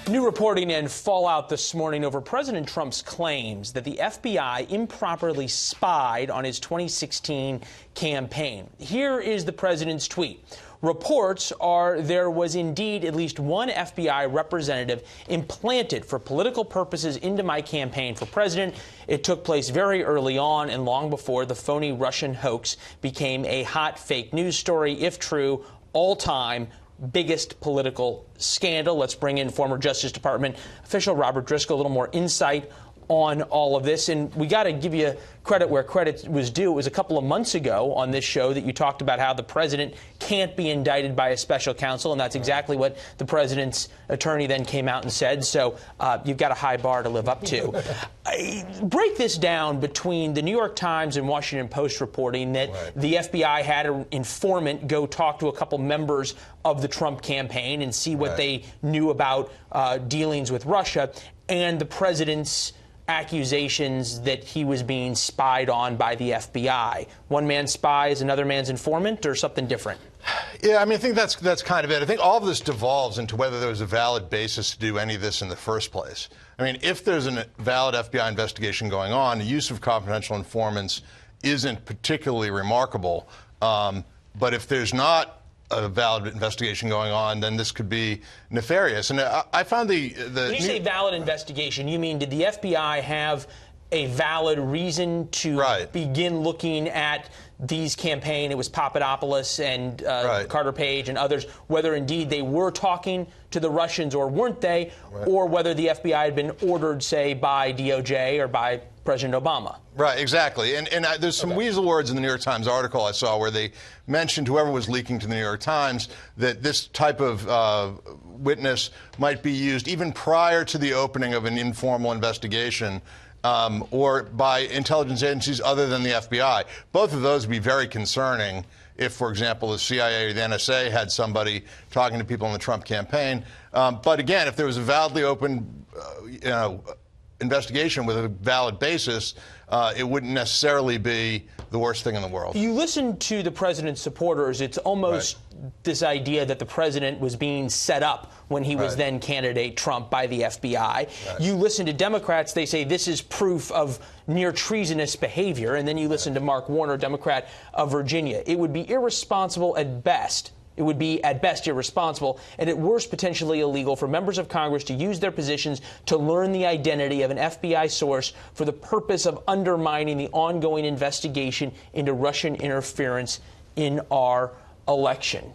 New reporting and fallout this morning over President Trump's claims that the FBI improperly spied on his 2016 campaign. Here is the president's tweet. Reports are there was indeed at least one FBI representative implanted for political purposes into my campaign for president. It took place very early on and long before the phony Russian hoax became a hot fake news story. If true, all-time biggest political scandal. Let's bring in former Justice Department official Robert Driscoll, a little more insight on all of this. And we got to give you credit where credit was due. It was a couple of months ago on this show that you talked about how the president can't be indicted by a special counsel, and that's exactly what the president's attorney then came out and said. So you've got a high bar to live up to. Break this down between the New York Times and Washington Post reporting that the FBI had an informant go talk to a couple members of the Trump campaign and see what they knew about dealings with Russia, and the president's accusations that he was being spied on by the FBI. One man's spy is another man's informant, or something different? Yeah, I mean, I think that's kind of it. I think all of this devolves into whether there was a valid basis to do any of this in the first place. I mean, if there's a valid FBI investigation going on, the use of confidential informants isn't particularly remarkable. But if there's not a valid investigation going on, then this could be nefarious. And I found the when you say valid investigation, you mean did the FBI have a valid reason to begin looking at these campaign? It was Papadopoulos and Carter Page and others, whether indeed they were talking to the Russians or weren't they, or whether the FBI had been ordered, say, by DOJ or by President Obama. Right, exactly. And there's some weasel words in the New York Times article I saw where they mentioned whoever was leaking to the New York Times that this type of witness might be used even prior to the opening of an informal investigation or by intelligence agencies other than the FBI. Both of those would be very concerning if, for example, the CIA or the NSA had somebody talking to people in the Trump campaign. But again, if there was a validly open, investigation with a valid basis, it wouldn't necessarily be the worst thing in the world. You listen to the president's supporters, it's almost this idea that the president was being set up when he was then candidate Trump by the FBI. You listen to Democrats, they say this is proof of near treasonous behavior. And then you listen to Mark Warner, Democrat of Virginia. It would be irresponsible at best. It would be, at best, irresponsible, and at worst, potentially illegal for members of Congress to use their positions to learn the identity of an FBI source for the purpose of undermining the ongoing investigation into Russian interference in our election.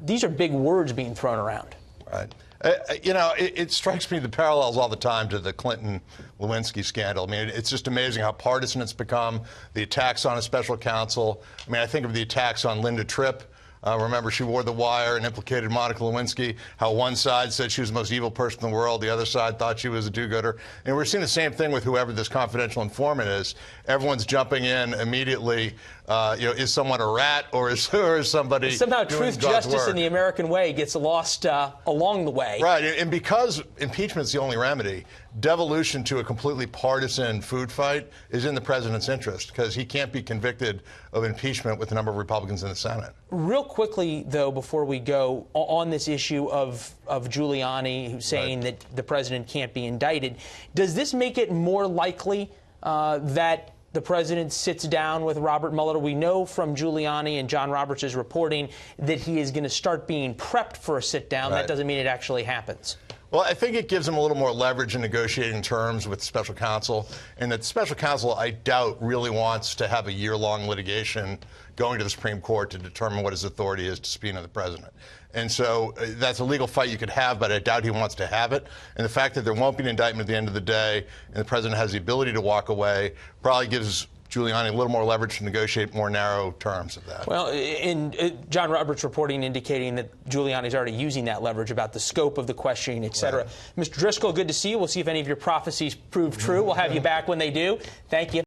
These are big words being thrown around. Right. It strikes me the parallels all the time to the Clinton-Lewinsky scandal. I mean, it's just amazing how partisan it's become, the attacks on a special counsel. I mean, I think of the attacks on Linda Tripp. Remember, she wore the wire and implicated Monica Lewinsky, how one side said she was the most evil person in the world, the other side thought she was a do-gooder. And we're seeing the same thing with whoever this confidential informant is. Everyone's jumping in immediately. Is someone a rat or is somebody somehow doing truth, God's justice work? In the American way gets lost along the way. Right, and because impeachment's the only remedy, devolution to a completely partisan food fight is in the president's interest because he can't be convicted of impeachment with a number of Republicans in the Senate. Real quickly, though, before we go, on this issue of Giuliani who's saying that the president can't be indicted, does this make it more likely that the president sits down with Robert Mueller? We know from Giuliani and John Roberts' reporting that he is going to start being prepped for a sit-down. That doesn't mean it actually happens. Well, I think it gives him a little more leverage in negotiating terms with special counsel, and that special counsel, I doubt, really wants to have a year-long litigation going to the Supreme Court to determine what his authority is to subpoena the president. And so that's a legal fight you could have, but I doubt he wants to have it. And the fact that there won't be an indictment at the end of the day and the president has the ability to walk away probably gives Giuliani a little more leverage to negotiate more narrow terms of that. Well, John Roberts reporting indicating that Giuliani's already using that leverage about the scope of the questioning, et cetera. Mr. Driscoll, good to see you. We'll see if any of your prophecies prove true. We'll have you back when they do. Thank you.